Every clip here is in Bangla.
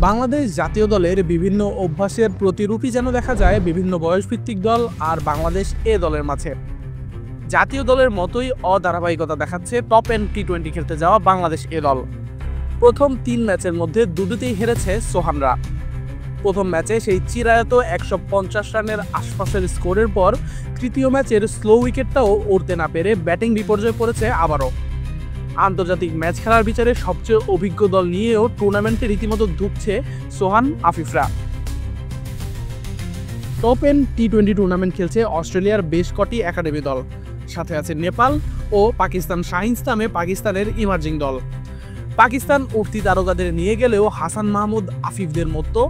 বাংলাদেশ জাতীয় দলের বিভিন্ন অভ্যাসের প্রতিরূপই যেন দেখা যায় বিভিন্ন বয়সভিত্তিক দল আর বাংলাদেশ এ দলের মাঝে। জাতীয় দলের মতোই অধারাবাহিকতা দেখাচ্ছে টপ এন্ড টি-20 খেলতে যাওয়া বাংলাদেশ এ দল। প্রথম 3 ম্যাচের মধ্যে দুটোতেই হেরেছে সোহানরা। প্রথম ম্যাচে সেই চিরায়ত 150 রানের আশপাশের স্কোরের পর তৃতীয় ম্যাচের স্লো উইকেটটাও উড়তে না পেরে ব্যাটিং বিপর্যয়ে পড়েছে আবারও। আন্তর্জাতিক ম্যাচ খেলার বিচারে সবচেয়ে অভিজ্ঞ দল নিয়েও টুর্নামেন্টে রীতিমতো ধুঁকছে সোহান আফিফরা। টপ এন্ড টি-20 টুর্নামেন্ট খেলছে অস্ট্রেলিয়ার বেশ কটি একাডেমি দল, সাথে আছে নেপাল ও পাকিস্তান শাহিনস নামে পাকিস্তানের ইমার্জিং দল। পাকিস্তান উঠতি তারকাদের নিয়ে গেলেও হাসান মাহমুদ আফিফদের মতো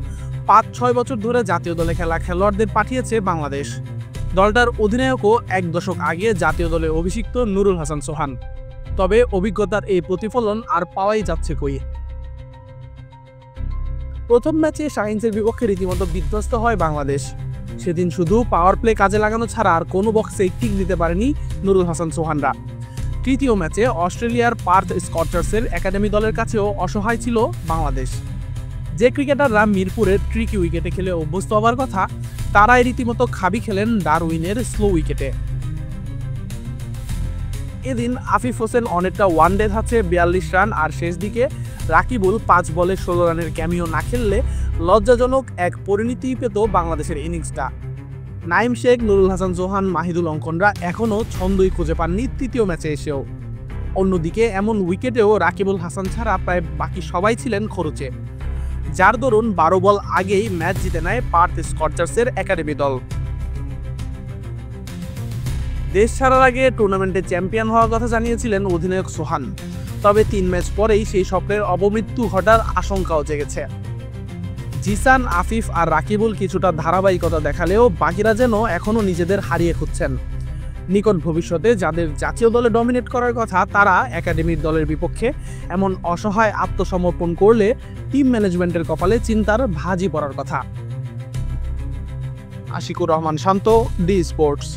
5-6 বছর ধরে জাতীয় দলে খেলা খেলোয়াড়দের পাঠিয়েছে বাংলাদেশ। দলটার অধিনায়কও 1 দশক আগে জাতীয় দলে অভিষিক্ত নুরুল হাসান সোহান। তবে অভিজ্ঞতার এই প্রতিফলন আর পাওয়াই যাচ্ছে কই। প্রথম ম্যাচে শাহিনসের বিপক্ষে রীতিমতো বিধ্বস্ত হয় বাংলাদেশ। সেদিন শুধু পাওয়ার প্লে কাজে লাগানো ছাড়া আর কোনো বক্সেই টিক দিতে পারেনি নুরুল হাসান সোহানরা। তৃতীয় ম্যাচে অস্ট্রেলিয়ার পার্থ স্কচার্সের একাডেমি দলের কাছেও অসহায় ছিল বাংলাদেশ। যে ক্রিকেটাররা মিরপুরের ট্রিকি উইকেটে খেলে অভ্যস্ত হবার কথা, তারাই রীতিমতো খাবি খেলেন ডারউইনের স্লো উইকেটে। এদিন আফিফ হোসেন অনেকটা ওয়ানডে ধাঁচে 42 রান আর শেষ দিকে রাকিবুল 5 বলে 16 রানের ক্যামিও না খেললে লজ্জাজনক এক পরিণতি পেত বাংলাদেশের ইনিংসটা। নাইম শেখ, নুরুল হাসান সোহান, মাহিদুল অঙ্কনরা এখনও ছন্দই খুঁজে পাননি তৃতীয় ম্যাচে এসেও। অন্যদিকে এমন উইকেটেও রাকিবুল হাসান ছাড়া প্রায় বাকি সবাই ছিলেন খরচে, যার দরুন 12 বল আগেই ম্যাচ জিতে নেয় পার্থ স্কচার্সের একাডেমি দল। দেশ ছাড়ার আগে টুর্নামেন্টে চ্যাম্পিয়ন হওয়ার কথা জানিয়েছিলেন অধিনায়ক সোহান। তবে 3 ম্যাচ পরেই সেই স্বপ্নের অবমৃত্যু ঘটার আশঙ্কাও জেগেছে। জিসান, আফিফ আর রাকিবুল কিছুটা ধারাবাহিকতা দেখালেও বাকিরা যেন এখনও নিজেদের হারিয়ে খুঁজছেন। নিকট ভবিষ্যতে যাদের জাতীয় দলে ডমিনেট করার কথা, তারা একাডেমির দলের বিপক্ষে এমন অসহায় আত্মসমর্পণ করলে টিম ম্যানেজমেন্টের কপালে চিন্তার ভাঁজি পড়ার কথা। আশিকুর রহমান শান্ত, ডি স্পোর্টস।